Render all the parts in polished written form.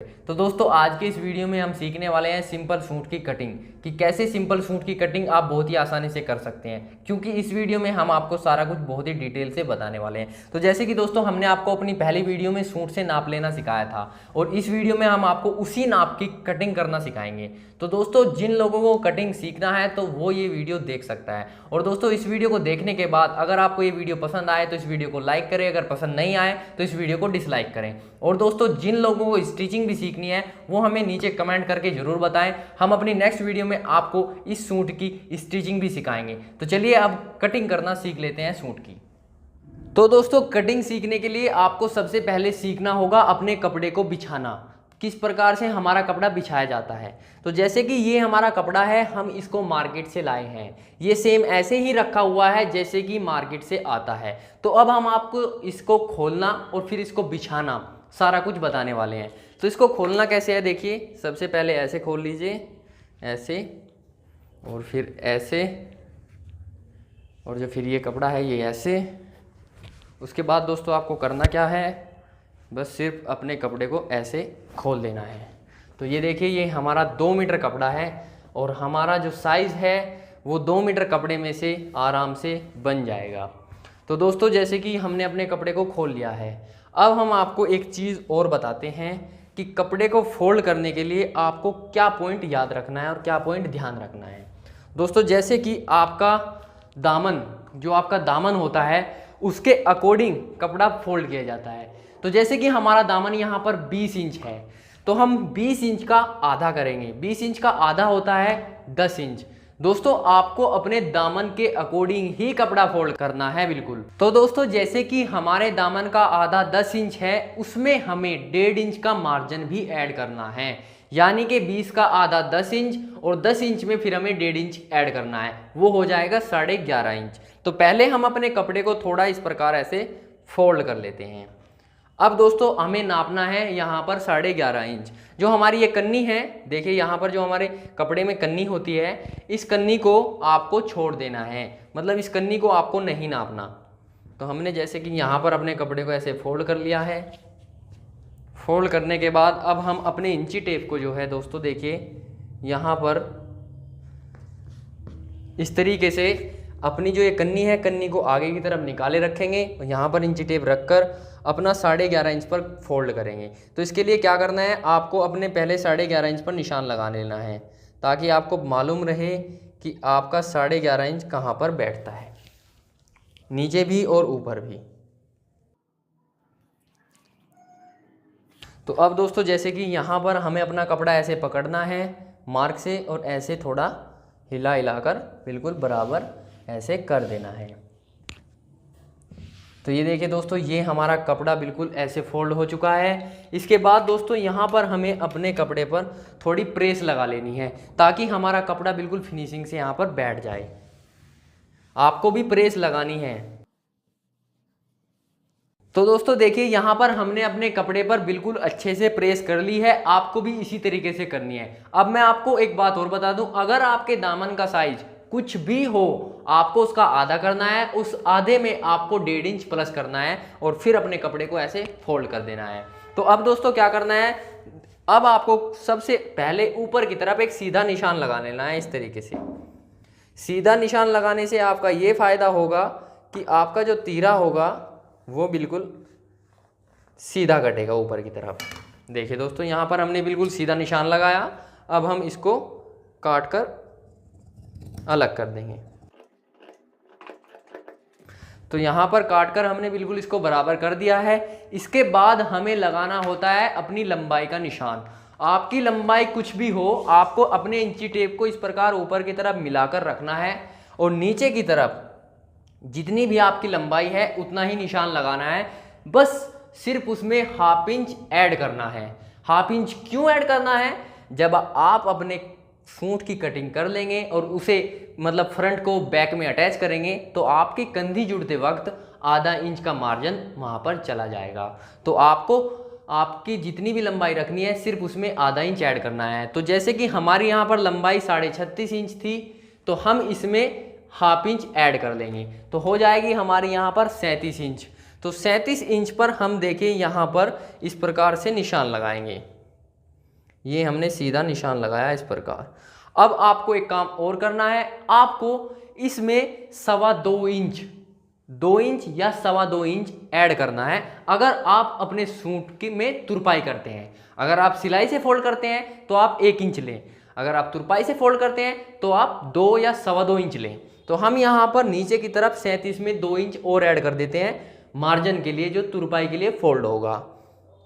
तो दोस्तों आज के इस वीडियो में हम सीखने वाले हैं सिंपल सूट की कटिंग कि कैसे सिंपल सूट की कटिंग आप बहुत ही आसानी से कर सकते हैं, क्योंकि इस वीडियो में हम आपको सारा कुछ बहुत ही डिटेल से बताने वाले हैं। तो जैसे कि दोस्तों हमने आपको अपनी पहली वीडियो में सूट से नाप लेना सिखाया था और इस वीडियो में हम आपको उसी नाप की कटिंग करना सिखाएंगे। तो दोस्तों जिन लोगों को कटिंग सीखना है तो वो ये वीडियो देख सकता है। और दोस्तों इस वीडियो को देखने के बाद अगर आपको ये वीडियो पसंद आए तो इस वीडियो को लाइक करें, अगर पसंद नहीं आए तो इस वीडियो को डिसलाइक करें। और दोस्तों जिन लोगों को स्टिचिंग भी सीखनी है वो हमें नीचे कमेंट करके जरूर बताएं। हम अपनी नेक्स्ट वीडियो में आपको इस सूट की स्टिचिंग भी सिखाएंगे। तो चलिए अब कटिंग करना सीख लेते हैं सूट की। तो दोस्तों कटिंग सीखने के लिए आपको सबसे पहले सीखना होगा अपने कपड़े को बिछाना, किस प्रकार से हमारा कपड़ा बिछाया जाता है। तो जैसे कि ये हमारा कपड़ा है, हम इसको मार्केट से लाए हैं, ये सेम ऐसे ही रखा हुआ है जैसे कि मार्केट से आता है। तो अब हम आपको इसको खोलना और फिर इसको बिछाना सारा कुछ बताने वाले हैं। तो इसको खोलना कैसे है, देखिए सबसे पहले ऐसे खोल लीजिए, ऐसे, और फिर ऐसे, और जो फिर ये कपड़ा है ये ऐसे। उसके बाद दोस्तों आपको करना क्या है, बस सिर्फ अपने कपड़े को ऐसे खोल देना है। तो ये देखिए ये हमारा 2 मीटर कपड़ा है और हमारा जो साइज़ है वो 2 मीटर कपड़े में से आराम से बन जाएगा। तो दोस्तों जैसे कि हमने अपने कपड़े को खोल लिया है, अब हम आपको एक चीज़ और बताते हैं कि कपड़े को फोल्ड करने के लिए आपको क्या पॉइंट याद रखना है और क्या पॉइंट ध्यान रखना है। दोस्तों जैसे कि आपका दामन, जो आपका दामन होता है उसके अकॉर्डिंग कपड़ा फोल्ड किया जाता है। तो जैसे कि हमारा दामन यहाँ पर 20 इंच है तो हम 20 इंच का आधा करेंगे। 20 इंच का आधा होता है 10 इंच। दोस्तों आपको अपने दामन के अकॉर्डिंग ही कपड़ा फोल्ड करना है बिल्कुल। तो दोस्तों जैसे कि हमारे दामन का आधा 10 इंच है, उसमें हमें 1.5 इंच का मार्जिन भी ऐड करना है, यानी कि 20 का आधा 10 इंच और 10 इंच में फिर हमें 1.5 इंच ऐड करना है, वो हो जाएगा 11.5 इंच। तो पहले हम अपने कपड़े को थोड़ा इस प्रकार ऐसे फोल्ड कर लेते हैं। अब दोस्तों हमें नापना है यहाँ पर 11.5 इंच। जो हमारी ये कन्नी है, देखिए यहाँ पर जो हमारे कपड़े में कन्नी होती है, इस कन्नी को आपको छोड़ देना है, मतलब इस कन्नी को आपको नहीं नापना। तो हमने जैसे कि यहाँ पर अपने कपड़े को ऐसे फोल्ड कर लिया है। फोल्ड करने के बाद अब हम अपने इंची टेप को जो है दोस्तों देखिए यहाँ पर इस तरीके से अपनी जो ये कन्नी है, कन्नी को आगे की तरफ निकाले रखेंगे और यहाँ पर इंची टेप रखकर अपना 11.5 इंच पर फोल्ड करेंगे। तो इसके लिए क्या करना है, आपको अपने पहले 11.5 इंच पर निशान लगा लेना है, ताकि आपको मालूम रहे कि आपका 11.5 इंच कहाँ पर बैठता है, नीचे भी और ऊपर भी। तो अब दोस्तों जैसे कि यहाँ पर हमें अपना कपड़ा ऐसे पकड़ना है मार्क से और ऐसे थोड़ा हिला हिलाकर बिल्कुल बराबर ऐसे कर देना है। तो ये देखिए दोस्तों ये हमारा कपड़ा बिल्कुल ऐसे फोल्ड हो चुका है। इसके बाद दोस्तों यहाँ पर हमें अपने कपड़े पर थोड़ी प्रेस लगा लेनी है, ताकि हमारा कपड़ा बिल्कुल फिनिशिंग से यहाँ पर बैठ जाए। आपको भी प्रेस लगानी है। तो दोस्तों देखिए यहाँ पर हमने अपने कपड़े पर बिल्कुल अच्छे से प्रेस कर ली है, आपको भी इसी तरीके से करनी है। अब मैं आपको एक बात और बता दूं, अगर आपके दामन का साइज कुछ भी हो, आपको उसका आधा करना है, उस आधे में आपको 1.5 इंच प्लस करना है और फिर अपने कपड़े को ऐसे फोल्ड कर देना है। तो अब दोस्तों क्या करना है, अब आपको सबसे पहले ऊपर की तरफ एक सीधा निशान लगा लेना है। इस तरीके से सीधा निशान लगाने से आपका ये फायदा होगा कि आपका जो तीरा होगा वो बिल्कुल सीधा कटेगा ऊपर की तरफ। देखिए दोस्तों यहाँ पर हमने बिल्कुल सीधा निशान लगाया। अब हम इसको काट कर अलग कर देंगे। तो यहाँ पर काट कर हमने बिल्कुल इसको बराबर कर दिया है। इसके बाद हमें लगाना होता है अपनी लंबाई का निशान। आपकी लंबाई कुछ भी हो, आपको अपने इंची टेप को इस प्रकार ऊपर की तरफ मिलाकर रखना है और नीचे की तरफ जितनी भी आपकी लंबाई है उतना ही निशान लगाना है। बस सिर्फ उसमें 1/2 इंच ऐड करना है। 1/2 इंच क्यों ऐड करना है, जब आप अपने सूट की कटिंग कर लेंगे और उसे मतलब फ्रंट को बैक में अटैच करेंगे तो आपकी कंधी जुड़ते वक्त आधा इंच का मार्जिन वहाँ पर चला जाएगा। तो आपको आपकी जितनी भी लंबाई रखनी है सिर्फ उसमें आधा इंच ऐड करना है। तो जैसे कि हमारी यहाँ पर लंबाई 36.5 इंच थी, तो हम इसमें 1/2 इंच ऐड कर लेंगे, तो हो जाएगी हमारे यहाँ पर 37 इंच। तो 37 इंच पर हम देखें यहाँ पर इस प्रकार से निशान लगाएंगे। ये हमने सीधा निशान लगाया इस प्रकार। अब आपको एक काम और करना है, आपको इसमें 2.25 इंच, 2 इंच या 2.25 इंच ऐड करना है। अगर आप अपने सूट की में तुरपाई करते हैं, अगर आप सिलाई से फोल्ड करते हैं तो आप 1 इंच लें, अगर आप तुरपाई से फोल्ड करते हैं तो आप 2 या 2.25 इंच लें। तो हम यहाँ पर नीचे की तरफ 37 में 2 इंच और ऐड कर देते हैं मार्जिन के लिए, जो तुरपाई के लिए फोल्ड होगा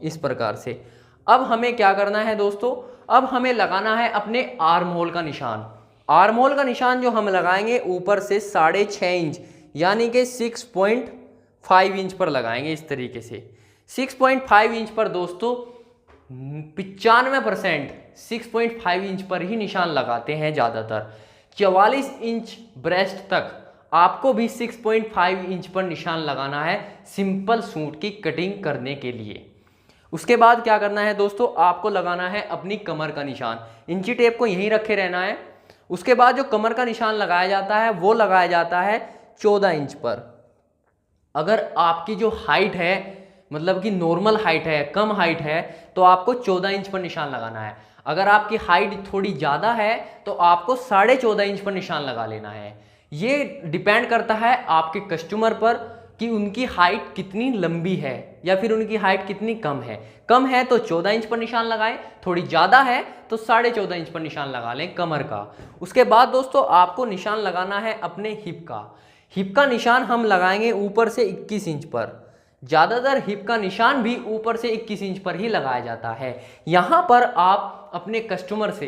इस प्रकार से। अब हमें क्या करना है दोस्तों, अब हमें लगाना है अपने आर्म होल का निशान। आर्म होल का निशान जो हम लगाएंगे ऊपर से 6.5 इंच यानी कि 6.5 इंच पर लगाएंगे इस तरीके से। 6.5 इंच पर दोस्तों 95% 6.5 इंच पर ही निशान लगाते हैं ज़्यादातर। 44 इंच ब्रेस्ट तक आपको भी 6.5 इंच पर निशान लगाना है सिंपल सूट की कटिंग करने के लिए। उसके बाद क्या करना है दोस्तों, आपको लगाना है अपनी कमर का निशान। इंची टेप को यहीं रखे रहना है। उसके बाद जो कमर का निशान लगाया जाता है वो लगाया जाता है 14 इंच पर। अगर आपकी जो हाइट है, मतलब कि नॉर्मल हाइट है, कम हाइट है, तो आपको 14 इंच पर निशान लगाना है। अगर आपकी हाइट थोड़ी ज़्यादा है तो आपको 14.5 इंच पर निशान लगा लेना है। ये डिपेंड करता है आपके कस्टमर पर कि उनकी हाइट कितनी लंबी है या फिर उनकी हाइट कितनी कम है। कम है तो 14 इंच पर निशान लगाएं, थोड़ी ज़्यादा है तो 14.5 इंच पर निशान लगा लें कमर का। उसके बाद दोस्तों आपको निशान लगाना है अपने हिप का। हिप का निशान हम लगाएंगे ऊपर से 21 इंच पर। ज़्यादातर हिप का निशान भी ऊपर से 21 इंच पर ही लगाया जाता है। यहाँ पर आप अपने कस्टमर से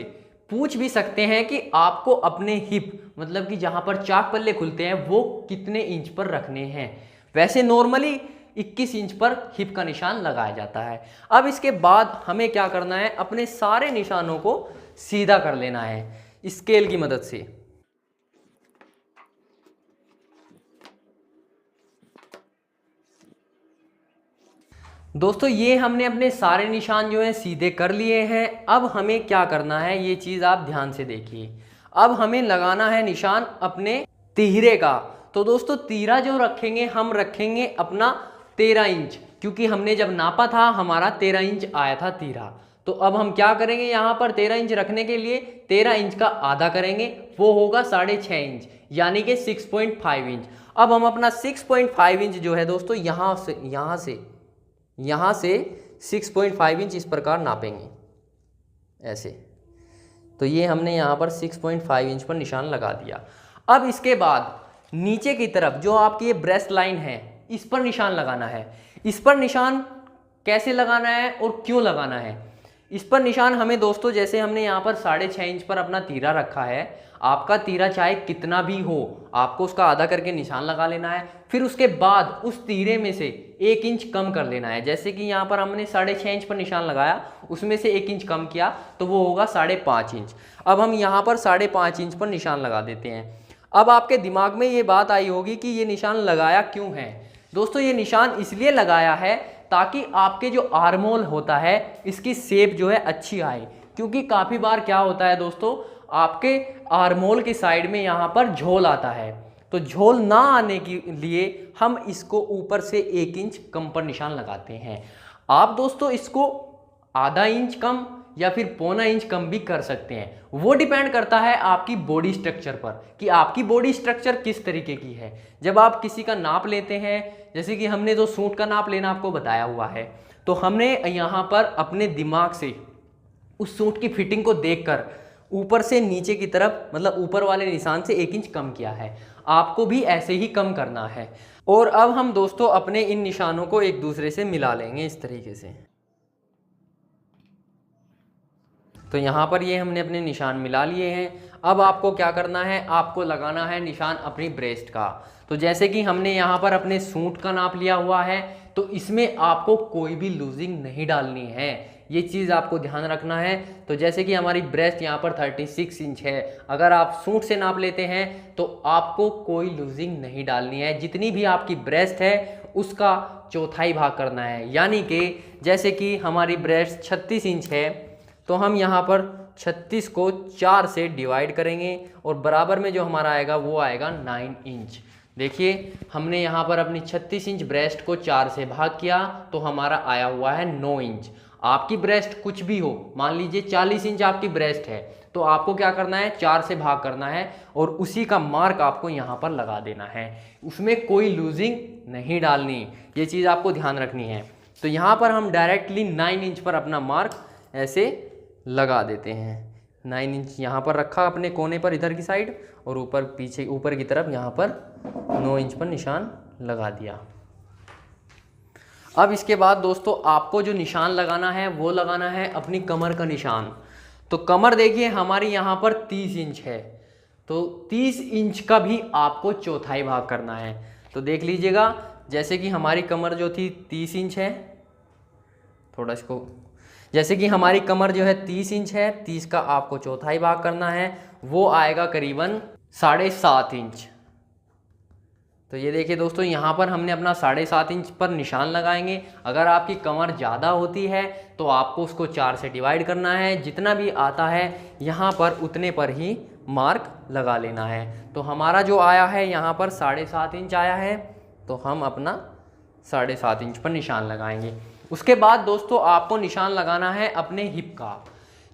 पूछ भी सकते हैं कि आपको अपने हिप, मतलब कि जहाँ पर चाक पल्ले खुलते हैं, वो कितने इंच पर रखने हैं। वैसे नॉर्मली 21 इंच पर हिप का निशान लगाया जाता है। अब इसके बाद हमें क्या करना है, अपने सारे निशानों को सीधा कर लेना है स्केल की मदद से। दोस्तों ये हमने अपने सारे निशान जो हैं सीधे कर लिए हैं। अब हमें क्या करना है, ये चीज़ आप ध्यान से देखिए। अब हमें लगाना है निशान अपने तिहरे का। तो दोस्तों तीरा जो रखेंगे, हम रखेंगे अपना 13 इंच, क्योंकि हमने जब नापा था हमारा 13 इंच आया था तीरा। तो अब हम क्या करेंगे, यहाँ पर 13 इंच रखने के लिए 13 इंच का आधा करेंगे, वो होगा 6.5 इंच यानी कि 6.5 इंच। अब हम अपना 6.5 इंच जो है दोस्तों यहाँ से 6.5 इंच इस प्रकार नापेंगे ऐसे। तो ये हमने यहाँ पर 6.5 इंच पर निशान लगा दिया। अब इसके बाद नीचे की तरफ जो आपकी ये ब्रेस्ट लाइन है, इस पर निशान लगाना है। इस पर निशान कैसे लगाना है और क्यों लगाना है, इस पर निशान हमें दोस्तों, जैसे हमने यहाँ पर 6.5 इंच पर अपना तीरा रखा है, आपका तीरा चाहे कितना भी हो आपको उसका आधा करके निशान लगा लेना है। फिर उसके बाद उस तीरे में से 1 इंच कम कर लेना है। जैसे कि यहाँ पर हमने 6.5 इंच पर निशान लगाया, उसमें से 1 इंच कम किया तो वो होगा 5.5 इंच। अब हम यहाँ पर 5.5 इंच पर निशान लगा देते हैं। अब आपके दिमाग में ये बात आई होगी कि ये निशान लगाया क्यों है। दोस्तों ये निशान इसलिए लगाया है ताकि आपके जो आर्म होल होता है इसकी शेप जो है अच्छी आए। क्योंकि काफ़ी बार क्या होता है दोस्तों, आपके आर्म होल की साइड में यहाँ पर झोल आता है, तो झोल ना आने के लिए हम इसको ऊपर से 1 इंच कम पर निशान लगाते हैं। आप दोस्तों इसको आधा इंच कम या फिर 0.25 इंच कम भी कर सकते हैं। वो डिपेंड करता है आपकी बॉडी स्ट्रक्चर पर कि आपकी बॉडी स्ट्रक्चर किस तरीके की है। जब आप किसी का नाप लेते हैं, जैसे कि हमने तो सूट का नाप लेना आपको बताया हुआ है, तो हमने यहाँ पर अपने दिमाग से उस सूट की फिटिंग को देखकर ऊपर से नीचे की तरफ, मतलब ऊपर वाले निशान से 1 इंच कम किया है। आपको भी ऐसे ही कम करना है। और अब हम दोस्तों अपने इन निशानों को एक दूसरे से मिला लेंगे इस तरीके से। तो यहाँ पर ये हमने अपने निशान मिला लिए हैं। अब आपको क्या करना है, आपको लगाना है निशान अपनी ब्रेस्ट का। तो जैसे कि हमने यहाँ पर अपने सूट का नाप लिया हुआ है, तो इसमें आपको कोई भी लूजिंग नहीं डालनी है, ये चीज़ आपको ध्यान रखना है। तो जैसे कि हमारी ब्रेस्ट यहाँ पर 36 इंच है, अगर आप सूट से नाप लेते हैं तो आपको कोई लूजिंग नहीं डालनी है। जितनी भी आपकी ब्रेस्ट है उसका चौथाई भाग करना है, यानी कि जैसे कि हमारी ब्रेस्ट 36 इंच है तो हम यहाँ पर 36 को 4 से डिवाइड करेंगे और बराबर में जो हमारा आएगा वो आएगा 9 इंच। देखिए हमने यहाँ पर अपनी 36 इंच ब्रेस्ट को 4 से भाग किया तो हमारा आया हुआ है 9 इंच। आपकी ब्रेस्ट कुछ भी हो, मान लीजिए 40 इंच आपकी ब्रेस्ट है, तो आपको क्या करना है, 4 से भाग करना है और उसी का मार्क आपको यहाँ पर लगा देना है। उसमें कोई लूजिंग नहीं डालनी, ये चीज़ आपको ध्यान रखनी है। तो यहाँ पर हम डायरेक्टली 9 इंच पर अपना मार्क ऐसे लगा देते हैं। 9 इंच यहाँ पर रखा अपने कोने पर इधर की साइड, और ऊपर पीछे ऊपर की तरफ यहाँ पर 9 इंच पर निशान लगा दिया। अब इसके बाद दोस्तों आपको जो निशान लगाना है वो लगाना है अपनी कमर का निशान। तो कमर देखिए हमारी यहाँ पर 30 इंच है, तो 30 इंच का भी आपको चौथाई भाग करना है। तो देख लीजिएगा, जैसे कि हमारी कमर जो थी 30 इंच है, थोड़ा इसको, जैसे कि हमारी कमर जो है 30 इंच है, 30 का आपको चौथाई भाग करना है, वो आएगा करीबन 7.5 इंच। तो ये देखिए दोस्तों, यहाँ पर हमने अपना 7.5 इंच पर निशान लगाएंगे। अगर आपकी कमर ज़्यादा होती है तो आपको उसको 4 से डिवाइड करना है, जितना भी आता है यहाँ पर उतने पर ही मार्क लगा लेना है। तो हमारा जो आया है यहाँ पर 7.5 इंच आया है, तो हम अपना 7.5 इंच पर निशान लगाएंगे। उसके बाद दोस्तों आपको निशान लगाना है अपने हिप का।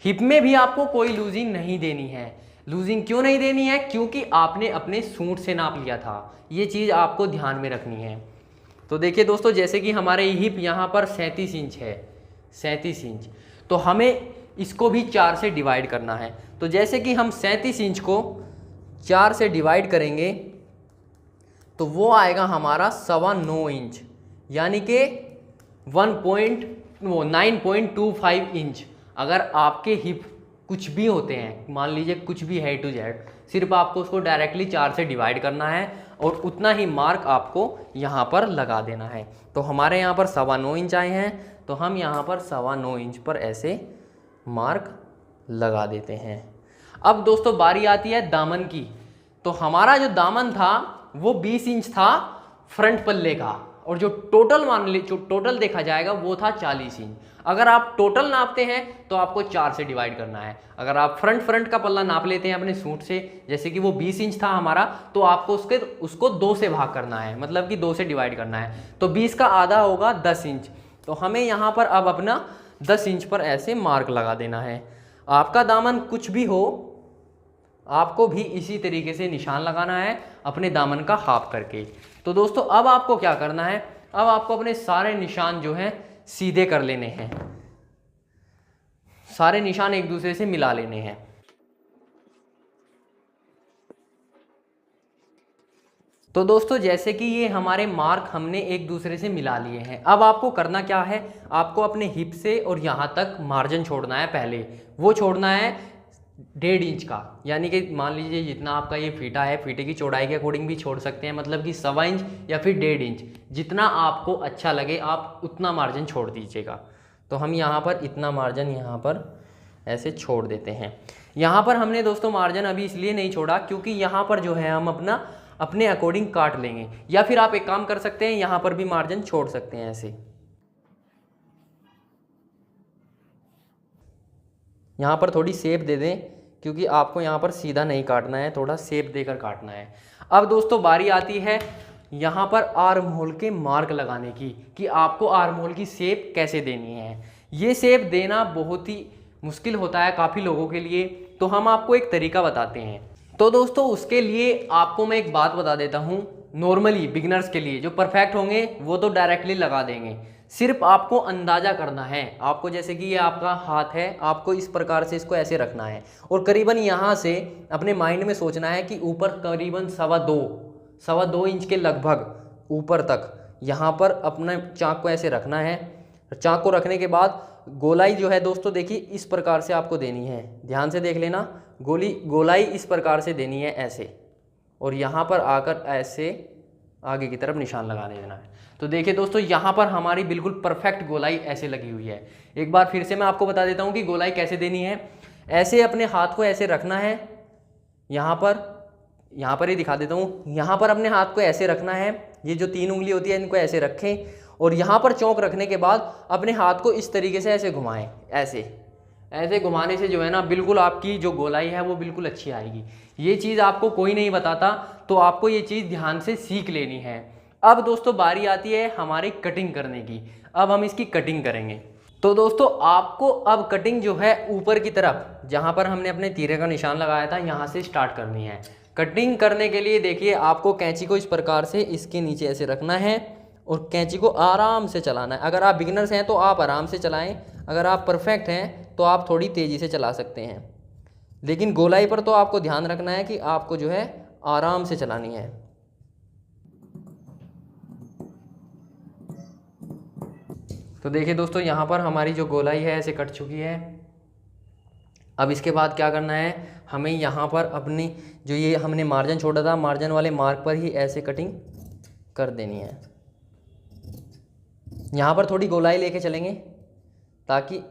हिप में भी आपको कोई लूजिंग नहीं देनी है। लूजिंग क्यों नहीं देनी है, क्योंकि आपने अपने सूट से नाप लिया था, ये चीज़ आपको ध्यान में रखनी है। तो देखिए दोस्तों, जैसे कि हमारे हिप यहाँ पर 37 इंच है, 37 इंच, तो हमें इसको भी 4 से डिवाइड करना है। तो जैसे कि हम 37 इंच को 4 से डिवाइड करेंगे तो वो आएगा हमारा 9.25 इंच, यानी कि 9.25 इंच। अगर आपके हिप कुछ भी होते हैं, मान लीजिए कुछ भी है टू जेड, सिर्फ आपको उसको डायरेक्टली 4 से डिवाइड करना है और उतना ही मार्क आपको यहाँ पर लगा देना है। तो हमारे यहाँ पर 9.25 इंच आए हैं, तो हम यहाँ पर 9.25 इंच पर ऐसे मार्क लगा देते हैं। अब दोस्तों बारी आती है दामन की। तो हमारा जो दामन था वो 20 इंच था फ्रंट पल्ले का, और जो टोटल मान ली जो टोटल देखा जाएगा वो था 40 इंच। अगर आप टोटल नापते हैं तो आपको 4 से डिवाइड करना है। अगर आप फ्रंट का पल्ला नाप लेते हैं अपने सूट से, जैसे कि वो 20 इंच था हमारा, तो आपको उसको 2 से भाग करना है, मतलब कि 2 से डिवाइड करना है। तो 20 का आधा होगा 10 इंच। तो हमें यहाँ पर अब अपना 10 इंच पर ऐसे मार्क लगा देना है। आपका दामन कुछ भी हो, आपको भी इसी तरीके से निशान लगाना है अपने दामन का हाफ करके। तो दोस्तों अब आपको क्या करना है, अब आपको अपने सारे निशान जो हैं सीधे कर लेने हैं, सारे निशान एक दूसरे से मिला लेने हैं। तो दोस्तों जैसे कि ये हमारे मार्क हमने एक दूसरे से मिला लिए हैं, अब आपको करना क्या है, आपको अपने हिप से और यहाँ तक मार्जिन छोड़ना है। पहले वो छोड़ना है 1.5 इंच का, यानी कि मान लीजिए जितना आपका ये फीता है, फीते की चौड़ाई के अकॉर्डिंग भी छोड़ सकते हैं, मतलब कि 1.25 इंच या फिर 1.5 इंच, जितना आपको अच्छा लगे आप उतना मार्जिन छोड़ दीजिएगा। तो हम यहाँ पर इतना मार्जिन यहाँ पर ऐसे छोड़ देते हैं। यहाँ पर हमने दोस्तों मार्जिन अभी इसलिए नहीं छोड़ा क्योंकि यहाँ पर जो है हम अपने अकॉर्डिंग काट लेंगे, या फिर आप एक काम कर सकते हैं, यहाँ पर भी मार्जिन छोड़ सकते हैं ऐसे। यहाँ पर थोड़ी शेप दे दें क्योंकि आपको यहाँ पर सीधा नहीं काटना है, थोड़ा शेप देकर काटना है। अब दोस्तों बारी आती है यहाँ पर आर्म होल के मार्क लगाने की, कि आपको आर्म होल की शेप कैसे देनी है। ये शेप देना बहुत ही मुश्किल होता है काफ़ी लोगों के लिए, तो हम आपको एक तरीका बताते हैं। तो दोस्तों उसके लिए आपको मैं एक बात बता देता हूँ। नॉर्मली बिगिनर्स के लिए जो परफेक्ट होंगे वो तो डायरेक्टली लगा देंगे, सिर्फ आपको अंदाज़ा करना है। आपको जैसे कि ये आपका हाथ है, आपको इस प्रकार से इसको ऐसे रखना है और करीबन यहाँ से अपने माइंड में सोचना है कि ऊपर करीबन 2.25 इंच के लगभग ऊपर तक यहाँ पर अपने चाक को ऐसे रखना है। चाक को रखने के बाद गोलाई जो है दोस्तों देखिए इस प्रकार से आपको देनी है, ध्यान से देख लेना। गोलाई इस प्रकार से देनी है ऐसे, और यहाँ पर आकर ऐसे आगे की तरफ निशान लगाने देना है। तो देखिए दोस्तों यहाँ पर हमारी बिल्कुल परफेक्ट गोलाई ऐसे लगी हुई है। एक बार फिर से मैं आपको बता देता हूँ कि गोलाई कैसे देनी है। ऐसे अपने हाथ को ऐसे रखना है, यहाँ पर ही दिखा देता हूँ। यहाँ पर अपने हाथ को ऐसे रखना है, ये जो 3 उंगली होती है इनको ऐसे रखें, और यहाँ पर चौक रखने के बाद अपने हाथ को इस तरीके से ऐसे घुमाएं। ऐसे घुमाने से जो है ना बिल्कुल आपकी जो गोलाई है वो बिल्कुल अच्छी आएगी। ये चीज़ आपको कोई नहीं बताता, तो आपको ये चीज़ ध्यान से सीख लेनी है। अब दोस्तों बारी आती है हमारी कटिंग करने की। अब हम इसकी कटिंग करेंगे। तो दोस्तों आपको अब कटिंग जो है ऊपर की तरफ जहाँ पर हमने अपने तीरे का निशान लगाया था यहाँ से स्टार्ट करनी है। कटिंग करने के लिए देखिए आपको कैंची को इस प्रकार से इसके नीचे ऐसे रखना है और कैंची को आराम से चलाना है। अगर आप बिगिनर्स हैं तो आप आराम से चलाएं, अगर आप परफेक्ट हैं तो आप थोड़ी तेज़ी से चला सकते हैं, लेकिन गोलाई पर तो आपको ध्यान रखना है कि आपको जो है आराम से चलानी है। तो देखिए दोस्तों यहाँ पर हमारी जो गोलाई है ऐसे कट चुकी है। अब इसके बाद क्या करना है, हमें यहाँ पर अपनी जो ये हमने मार्जिन छोड़ा था, मार्जिन वाले मार्क पर ही ऐसे कटिंग कर देनी है। यहाँ पर थोड़ी गोलाई लेके चलेंगे ताकि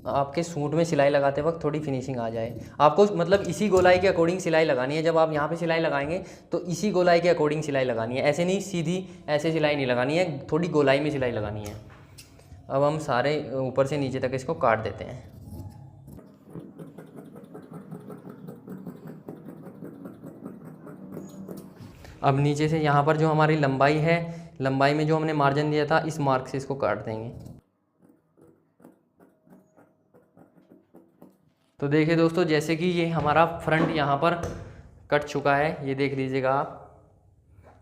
आपके सूट में सिलाई लगाते वक्त थोड़ी फिनिशिंग आ जाए। आपको मतलब इसी गोलाई के अकॉर्डिंग सिलाई लगानी है। जब आप यहाँ पे सिलाई लगाएंगे तो इसी गोलाई के अकॉर्डिंग सिलाई लगानी है, ऐसे नहीं सीधी ऐसे सिलाई नहीं लगानी है, थोड़ी गोलाई में सिलाई लगानी है। अब हम सारे ऊपर से नीचे तक इसको काट देते हैं। अब नीचे से यहाँ पर जो हमारी लंबाई है, लंबाई में जो हमने मार्जिन दिया था इस मार्क से इसको काट देंगे। तो देखिए दोस्तों जैसे कि ये हमारा फ्रंट यहाँ पर कट चुका है, ये देख लीजिएगा आप,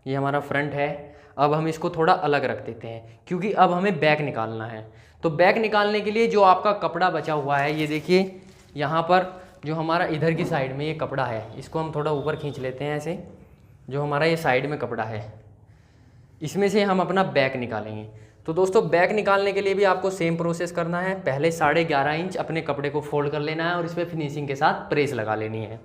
ये हमारा फ्रंट है। अब हम इसको थोड़ा अलग रख देते हैं क्योंकि अब हमें बैक निकालना है। तो बैक निकालने के लिए जो आपका कपड़ा बचा हुआ है, ये देखिए यहाँ पर जो हमारा इधर की साइड में ये कपड़ा है, इसको हम थोड़ा ऊपर खींच लेते हैं ऐसे। जो हमारा ये साइड में कपड़ा है इसमें से हम अपना बैक निकालेंगे। तो दोस्तों बैक निकालने के लिए भी आपको सेम प्रोसेस करना है। पहले 11.5 इंच अपने कपड़े को फोल्ड कर लेना है और इस पर फिनिशिंग के साथ प्रेस लगा लेनी है।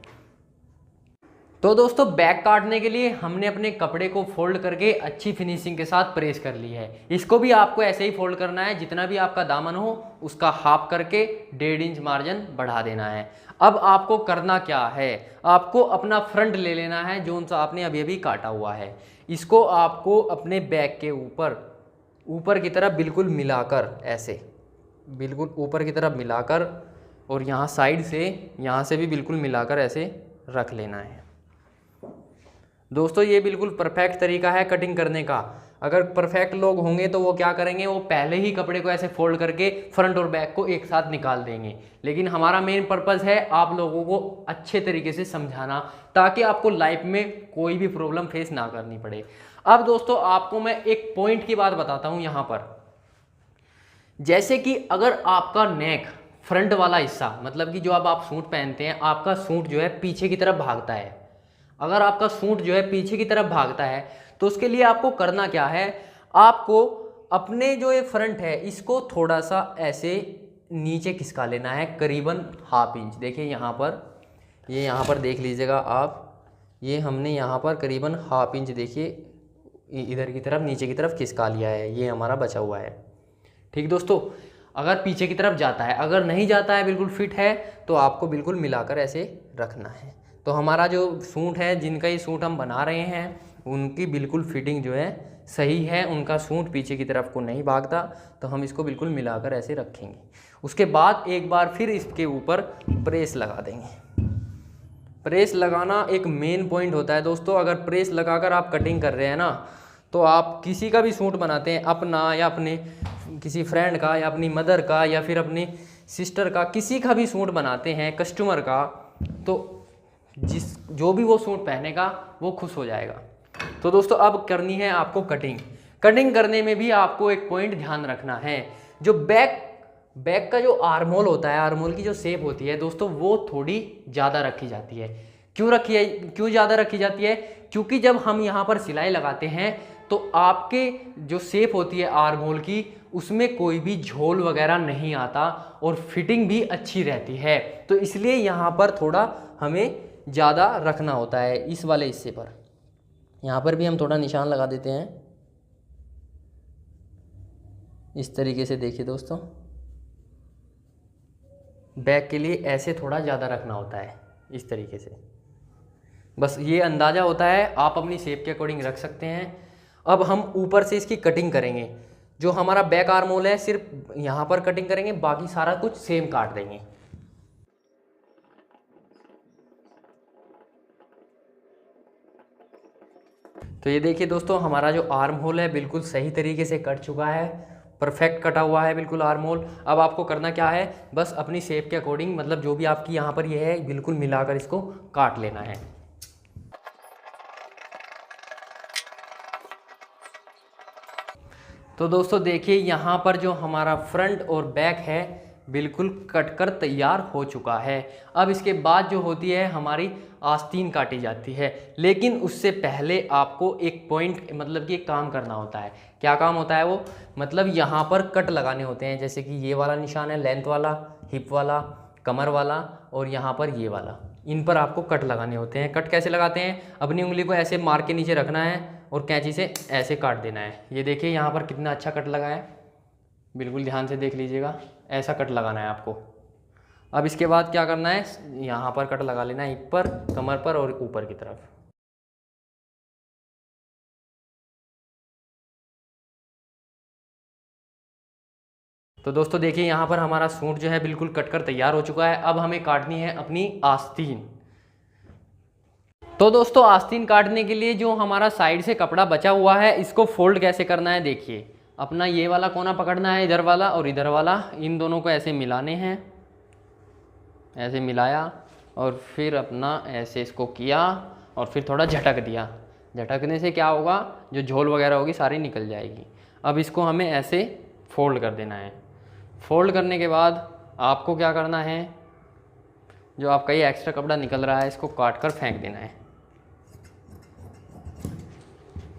तो दोस्तों बैक काटने के लिए हमने अपने कपड़े को फोल्ड करके अच्छी फिनिशिंग के साथ प्रेस कर ली है। इसको भी आपको ऐसे ही फोल्ड करना है, जितना भी आपका दामन हो उसका हाफ करके 1.5 इंच मार्जिन बढ़ा देना है। अब आपको करना क्या है, आपको अपना फ्रंट ले लेना है जो सा आपने अभी अभी काटा हुआ है। इसको आपको अपने बैक के ऊपर की तरफ बिल्कुल मिलाकर, ऐसे बिल्कुल ऊपर की तरफ मिलाकर और यहाँ साइड से यहाँ से भी बिल्कुल मिलाकर ऐसे रख लेना है। दोस्तों ये बिल्कुल परफेक्ट तरीका है कटिंग करने का। अगर परफेक्ट लोग होंगे तो वो क्या करेंगे, वो पहले ही कपड़े को ऐसे फोल्ड करके फ्रंट और बैक को एक साथ निकाल देंगे। लेकिन हमारा मेन पर्पस है आप लोगों को अच्छे तरीके से समझाना, ताकि आपको लाइफ में कोई भी प्रॉब्लम फेस ना करनी पड़े। अब दोस्तों आपको मैं एक पॉइंट की बात बताता हूँ यहाँ पर। जैसे कि अगर आपका नेक फ्रंट वाला हिस्सा, मतलब कि जो अब आप सूट पहनते हैं, आपका सूट जो है पीछे की तरफ भागता है, अगर आपका सूट जो है पीछे की तरफ भागता है तो उसके लिए आपको करना क्या है, आपको अपने जो ये फ्रंट है इसको थोड़ा सा ऐसे नीचे खिसका लेना है, करीबन ½ इंच। देखिए यहाँ पर, ये यहाँ पर देख लीजिएगा आप, ये हमने यहाँ पर करीबन ½ इंच देखिए इधर की तरफ नीचे की तरफ खिसका लिया है, ये हमारा बचा हुआ है। ठीक दोस्तों, अगर पीछे की तरफ जाता है, अगर नहीं जाता है बिल्कुल फिट है तो आपको बिल्कुल मिलाकर ऐसे रखना है। तो हमारा जो सूट है, जिनका ये सूट हम बना रहे हैं, उनकी बिल्कुल फिटिंग जो है सही है, उनका सूट पीछे की तरफ को नहीं भागता, तो हम इसको बिल्कुल मिलाकर ऐसे रखेंगे। उसके बाद एक बार फिर इसके ऊपर प्रेस लगा देंगे। प्रेस लगाना एक मेन पॉइंट होता है दोस्तों। अगर प्रेस लगाकर आप कटिंग कर रहे हैं ना, तो आप किसी का भी सूट बनाते हैं, अपना या अपने किसी फ्रेंड का या अपनी मदर का या फिर अपनी सिस्टर का, किसी का भी सूट बनाते हैं कस्टमर का, तो जो भी वो सूट पहनेगा वो खुश हो जाएगा। तो दोस्तों अब करनी है आपको कटिंग। कटिंग करने में भी आपको एक पॉइंट ध्यान रखना है, जो बैक का जो आर्महोल होता है, आर्महोल की जो शेप होती है दोस्तों, वो थोड़ी ज़्यादा रखी जाती है। क्यों ज़्यादा रखी जाती है? क्योंकि जब हम यहाँ पर सिलाई लगाते हैं तो आपके जो शेप होती है आर्महोल की, उसमें कोई भी झोल वगैरह नहीं आता और फिटिंग भी अच्छी रहती है। तो इसलिए यहाँ पर थोड़ा हमें ज़्यादा रखना होता है इस वाले हिस्से पर। यहाँ पर भी हम थोड़ा निशान लगा देते हैं इस तरीके से। देखिए दोस्तों, बैक के लिए ऐसे थोड़ा ज़्यादा रखना होता है इस तरीके से। बस ये अंदाज़ा होता है, आप अपनी शेप के अकॉर्डिंग रख सकते हैं। अब हम ऊपर से इसकी कटिंग करेंगे। जो हमारा बैक आर्महोल है सिर्फ यहाँ पर कटिंग करेंगे, बाकी सारा कुछ सेम काट देंगे। तो ये देखिए दोस्तों, हमारा जो आर्म होल है बिल्कुल सही तरीके से कट चुका है, परफेक्ट कटा हुआ है बिल्कुल आर्म होल। अब आपको करना क्या है, बस अपनी शेप के अकॉर्डिंग, मतलब जो भी आपकी यहाँ पर ये है बिल्कुल मिलाकर इसको काट लेना है। तो दोस्तों देखिए यहाँ पर जो हमारा फ्रंट और बैक है बिल्कुल कटकर तैयार हो चुका है। अब इसके बाद जो होती है हमारी आस्तीन काटी जाती है, लेकिन उससे पहले आपको एक पॉइंट, मतलब कि एक काम करना होता है। क्या काम होता है वो, मतलब यहाँ पर कट लगाने होते हैं। जैसे कि ये वाला निशान है लेंथ वाला, हिप वाला, कमर वाला, और यहाँ पर ये वाला, इन पर आपको कट लगाने होते हैं। कट कैसे लगाते हैं, अपनी उंगली को ऐसे मार के नीचे रखना है और कैंची से ऐसे काट देना है। ये देखिए यहाँ पर कितना अच्छा कट लगा है, बिल्कुल ध्यान से देख लीजिएगा, ऐसा कट लगाना है आपको। अब इसके बाद क्या करना है, यहाँ पर कट लगा लेना है, हिप पर, कमर पर और ऊपर की तरफ। तो दोस्तों देखिए यहाँ पर हमारा सूट जो है बिल्कुल कटकर तैयार हो चुका है। अब हमें काटनी है अपनी आस्तीन। तो दोस्तों आस्तीन काटने के लिए जो हमारा साइड से कपड़ा बचा हुआ है, इसको फोल्ड कैसे करना है देखिए। अपना ये वाला कोना पकड़ना है, इधर वाला और इधर वाला, इन दोनों को ऐसे मिलाने हैं, ऐसे मिलाया और फिर अपना ऐसे इसको किया और फिर थोड़ा झटक दिया। झटकने से क्या होगा, जो झोल वगैरह होगी सारी निकल जाएगी। अब इसको हमें ऐसे फोल्ड कर देना है। फोल्ड करने के बाद आपको क्या करना है, जो आपका ये एक्स्ट्रा कपड़ा निकल रहा है इसको काट कर फेंक देना है।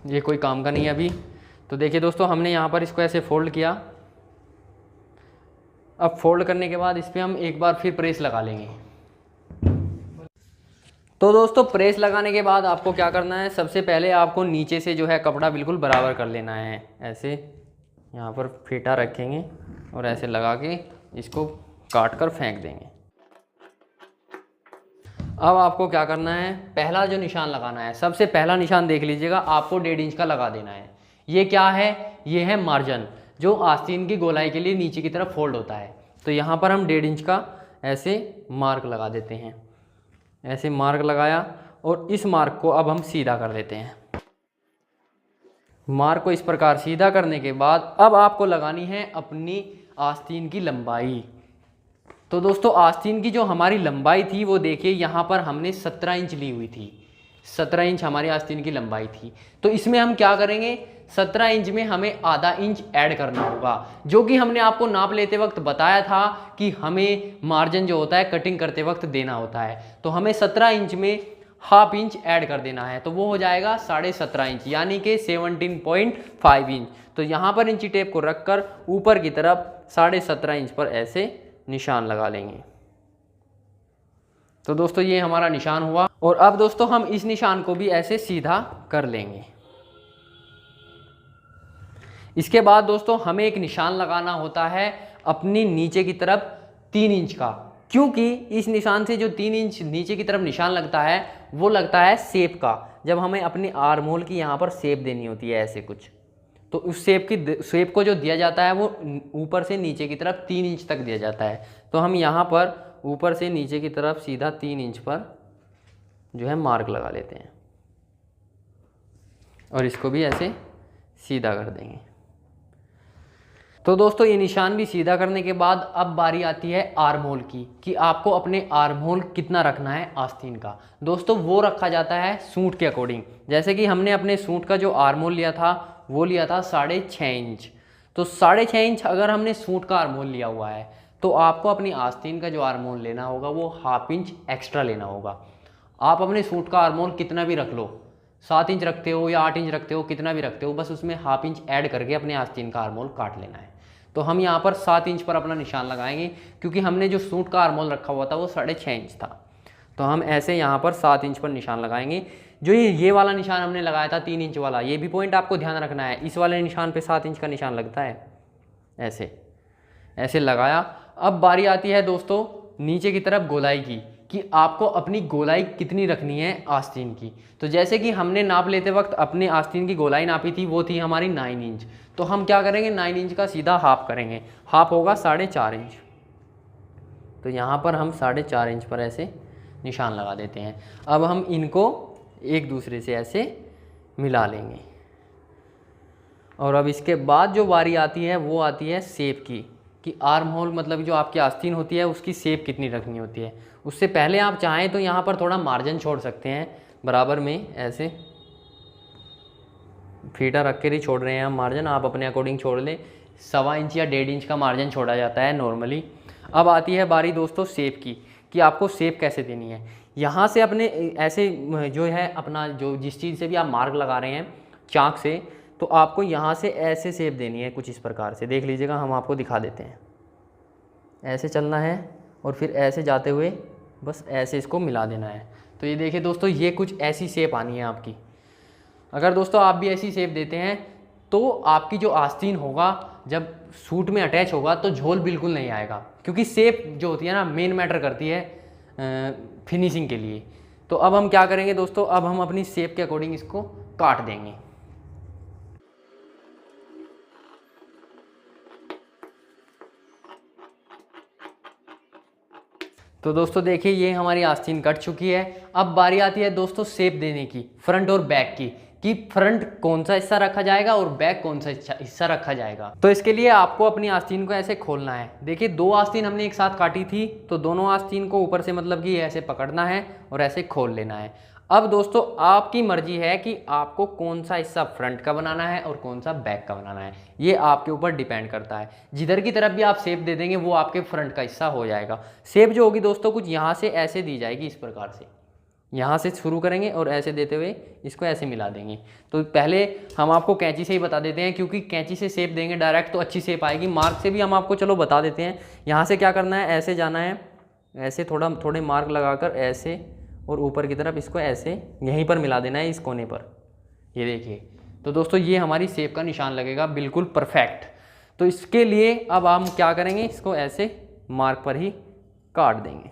ये कोई काम का नहीं है अभी। तो देखिए दोस्तों हमने यहाँ पर इसको ऐसे फोल्ड किया। अब फोल्ड करने के बाद इस पर हम एक बार फिर प्रेस लगा लेंगे। तो दोस्तों प्रेस लगाने के बाद आपको क्या करना है, सबसे पहले आपको नीचे से जो है कपड़ा बिल्कुल बराबर कर लेना है। ऐसे यहाँ पर फेटा रखेंगे और ऐसे लगा के इसको काट कर फेंक देंगे। अब आपको क्या करना है, पहला जो निशान लगाना है, सबसे पहला निशान देख लीजिएगा, आपको 1.5 इंच का लगा देना है। ये क्या है, ये है मार्जिन, जो आस्तीन की गोलाई के लिए नीचे की तरफ फोल्ड होता है। तो यहाँ पर हम 1.5 इंच का ऐसे मार्क लगा देते हैं। ऐसे मार्क लगाया और इस मार्क को अब हम सीधा कर देते हैं। मार्क को इस प्रकार सीधा करने के बाद अब आपको लगानी है अपनी आस्तीन की लंबाई। तो दोस्तों आस्तीन की जो हमारी लंबाई थी वो देखिए यहाँ पर हमने 17 इंच ली हुई थी। 17 इंच हमारी आस्तीन की लंबाई थी। तो इसमें हम क्या करेंगे, 17 इंच में हमें आधा इंच ऐड करना होगा, जो कि हमने आपको नाप लेते वक्त बताया था कि हमें मार्जिन जो होता है कटिंग करते वक्त देना होता है। तो हमें 17 इंच में हाफ इंच ऐड कर देना है, तो वो हो जाएगा 17.5 इंच, यानी कि 17.5 इंच। तो यहाँ पर इंची टेप को रखकर ऊपर की तरफ 17.5 इंच पर ऐसे निशान लगा लेंगे। तो दोस्तों ये हमारा निशान हुआ। और अब दोस्तों हम इस निशान को भी ऐसे सीधा कर लेंगे। इसके बाद दोस्तों हमें एक निशान लगाना होता है अपनी नीचे की तरफ 3 इंच का, क्योंकि इस निशान से जो 3 इंच नीचे की तरफ निशान लगता है वो लगता है शेप का। जब हमें अपनी आर्म होल की यहाँ पर शेप देनी होती है ऐसे कुछ, तो उस शेप को जो दिया जाता है वो ऊपर से नीचे की तरफ 3 इंच तक दिया जाता है। तो हम यहाँ पर ऊपर से नीचे की तरफ सीधा 3 इंच पर जो है मार्क लगा लेते हैं और इसको भी ऐसे सीधा कर देंगे। तो दोस्तों ये निशान भी सीधा करने के बाद अब बारी आती है आर्म होल की, कि आपको अपने आर्म होल कितना रखना है आस्तीन का। दोस्तों वो रखा जाता है सूट के अकॉर्डिंग। जैसे कि हमने अपने सूट का जो आर्म होल लिया था वो लिया था 6.5 इंच। तो 6.5 इंच अगर हमने सूट का आर्म होल लिया हुआ है तो आपको अपनी आस्तीन का जो आर्म होल लेना होगा वो हाफ इंच एक्स्ट्रा लेना होगा। आप अपने सूट का आर्म होल कितना भी रख लो, 7 इंच रखते हो या 8 इंच रखते हो, कितना भी रखते हो, बस उसमें हाफ इंच ऐड करके अपने आस्तीन का आर्म होल काट लेना है। तो हम यहाँ पर 7 इंच पर अपना निशान लगाएंगे, क्योंकि हमने जो सूट का आर्म होल रखा हुआ था वो 6.5 इंच था। तो हम ऐसे यहाँ पर 7 इंच पर निशान लगाएंगे। जो ये वाला निशान हमने लगाया था 3 इंच वाला, ये भी पॉइंट आपको ध्यान रखना है। इस वाले निशान पे 7 इंच का निशान लगता है, ऐसे ऐसे लगाया। अब बारी आती है दोस्तों नीचे की तरफ गोलाई की, कि आपको अपनी गोलाई कितनी रखनी है आस्तीन की। तो जैसे कि हमने नाप लेते वक्त अपने आस्तीन की गोलाई नापी थी वो थी हमारी 9 इंच। तो हम क्या करेंगे, 9 इंच का सीधा हाफ करेंगे, हाफ होगा 4.5 इंच। तो यहाँ पर हम 4.5 इंच पर ऐसे निशान लगा देते हैं। अब हम इनको एक दूसरे से ऐसे मिला लेंगे और अब इसके बाद जो बारी आती है वो आती है शेप की, कि आर्म होल मतलब जो आपकी आस्तीन होती है उसकी शेप कितनी रखनी होती है। उससे पहले आप चाहें तो यहाँ पर थोड़ा मार्जिन छोड़ सकते हैं बराबर में, ऐसे फीटा रख कर ही छोड़ रहे हैं हम मार्जिन, आप अपने अकॉर्डिंग छोड़ लें। 1.25 इंच या 1.5 इंच का मार्जिन छोड़ा जाता है नॉर्मली। अब आती है बारी दोस्तों शेप की, कि आपको शेप कैसे देनी है। यहाँ से अपने ऐसे जो है अपना जो जिस चीज़ से भी आप मार्क लगा रहे हैं चाक से, तो आपको यहाँ से ऐसे शेप देनी है कुछ इस प्रकार से। देख लीजिएगा, हम आपको दिखा देते हैं। ऐसे चलना है और फिर ऐसे जाते हुए बस ऐसे इसको मिला देना है। तो ये देखिए दोस्तों, ये कुछ ऐसी शेप आनी है आपकी। अगर दोस्तों आप भी ऐसी शेप देते हैं तो आपकी जो आस्तीन होगा जब सूट में अटैच होगा तो झोल बिल्कुल नहीं आएगा, क्योंकि शेप जो होती है ना मेन मैटर करती है फिनिशिंग के लिए। तो अब हम क्या करेंगे दोस्तों, अब हम अपनी शेप के अकॉर्डिंग इसको काट देंगे। तो दोस्तों देखिए, ये हमारी आस्तीन कट चुकी है। अब बारी आती है दोस्तों शेप देने की, फ्रंट और बैक की, कि फ्रंट कौन सा हिस्सा रखा जाएगा और बैक कौन सा हिस्सा रखा जाएगा। तो इसके लिए आपको अपनी आस्तीन को ऐसे खोलना है। देखिए 2 आस्तीन हमने एक साथ काटी थी, तो दोनों आस्तीन को ऊपर से मतलब कि ऐसे पकड़ना है और ऐसे खोल लेना है। अब दोस्तों आपकी मर्जी है कि आपको कौन सा हिस्सा फ्रंट का बनाना है और कौन सा बैक का बनाना है, ये आपके ऊपर डिपेंड करता है। जिधर की तरफ भी आप शेप दे देंगे वो आपके फ्रंट का हिस्सा हो जाएगा। शेप जो होगी दोस्तों कुछ यहाँ से ऐसे दी जाएगी, इस प्रकार से यहाँ से शुरू करेंगे और ऐसे देते हुए इसको ऐसे मिला देंगे। तो पहले हम आपको कैंची से ही बता देते हैं, क्योंकि कैंची से शेप देंगे डायरेक्ट तो अच्छी शेप आएगी। मार्क से भी हम आपको चलो बता देते हैं। यहाँ से क्या करना है, ऐसे जाना है, ऐसे थोड़े मार्क लगाकर ऐसे, और ऊपर की तरफ इसको ऐसे यहीं पर मिला देना है इस कोने पर। ये देखिए, तो दोस्तों ये हमारी शेप का निशान लगेगा बिल्कुल परफेक्ट। तो इसके लिए अब हम क्या करेंगे, इसको ऐसे मार्क पर ही काट देंगे।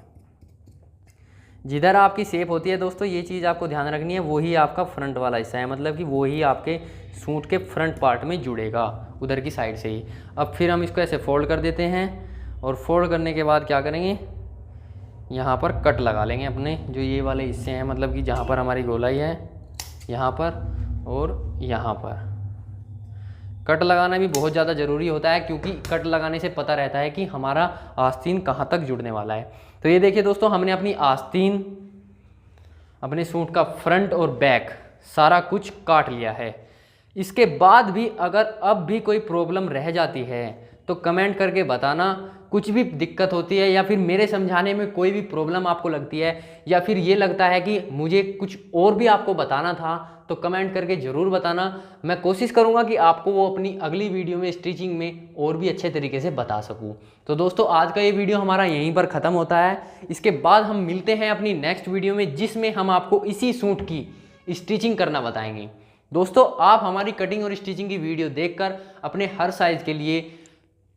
जिधर आपकी शेप होती है दोस्तों, ये चीज़ आपको ध्यान रखनी है, वही आपका फ्रंट वाला हिस्सा है, मतलब कि वही आपके सूट के फ्रंट पार्ट में जुड़ेगा उधर की साइड से ही। अब फिर हम इसको ऐसे फोल्ड कर देते हैं, और फोल्ड करने के बाद क्या करेंगे, यहाँ पर कट लगा लेंगे अपने जो ये वाले हिस्से हैं, मतलब कि जहाँ पर हमारी गोलाई है यहाँ पर और यहाँ पर। कट लगाना भी बहुत ज़्यादा ज़रूरी होता है, क्योंकि कट लगाने से पता रहता है कि हमारा आस्तीन कहाँ तक जुड़ने वाला है। तो ये देखिए दोस्तों, हमने अपनी आस्तीन, अपने सूट का फ्रंट और बैक सारा कुछ काट लिया है। इसके बाद भी अगर अब भी कोई प्रॉब्लम रह जाती है तो कमेंट करके बताना। कुछ भी दिक्कत होती है या फिर मेरे समझाने में कोई भी प्रॉब्लम आपको लगती है, या फिर ये लगता है कि मुझे कुछ और भी आपको बताना था, तो कमेंट करके ज़रूर बताना। मैं कोशिश करूंगा कि आपको वो अपनी अगली वीडियो में स्टिचिंग में और भी अच्छे तरीके से बता सकूं। तो दोस्तों आज का ये वीडियो हमारा यहीं पर ख़त्म होता है। इसके बाद हम मिलते हैं अपनी नेक्स्ट वीडियो में, जिसमें हम आपको इसी सूट की स्टिचिंग करना बताएंगे। दोस्तों आप हमारी कटिंग और स्टिचिंग की वीडियो देखकर अपने हर साइज़ के लिए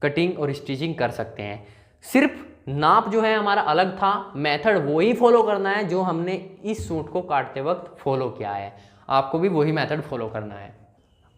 कटिंग और स्टिचिंग कर सकते हैं। सिर्फ नाप जो है हमारा अलग था, मेथड वही फॉलो करना है जो हमने इस सूट को काटते वक्त फॉलो किया है। आपको भी वही मेथड फॉलो करना है।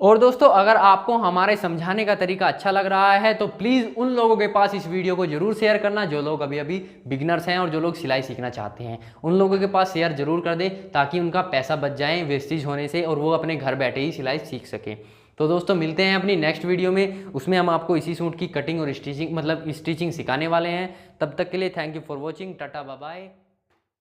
और दोस्तों अगर आपको हमारे समझाने का तरीका अच्छा लग रहा है तो प्लीज़ उन लोगों के पास इस वीडियो को जरूर शेयर करना जो लोग अभी अभी बिगिनर्स हैं और जो लोग सिलाई सीखना चाहते हैं। उन लोगों के पास शेयर जरूर कर दें, ताकि उनका पैसा बच जाए वेस्टेज होने से और वो अपने घर बैठे ही सिलाई सीख सकें। तो दोस्तों मिलते हैं अपनी नेक्स्ट वीडियो में, उसमें हम आपको इसी सूट की कटिंग और स्टिचिंग मतलब स्टिचिंग सिखाने वाले हैं। तब तक के लिए thank you for watching, tata bye bye.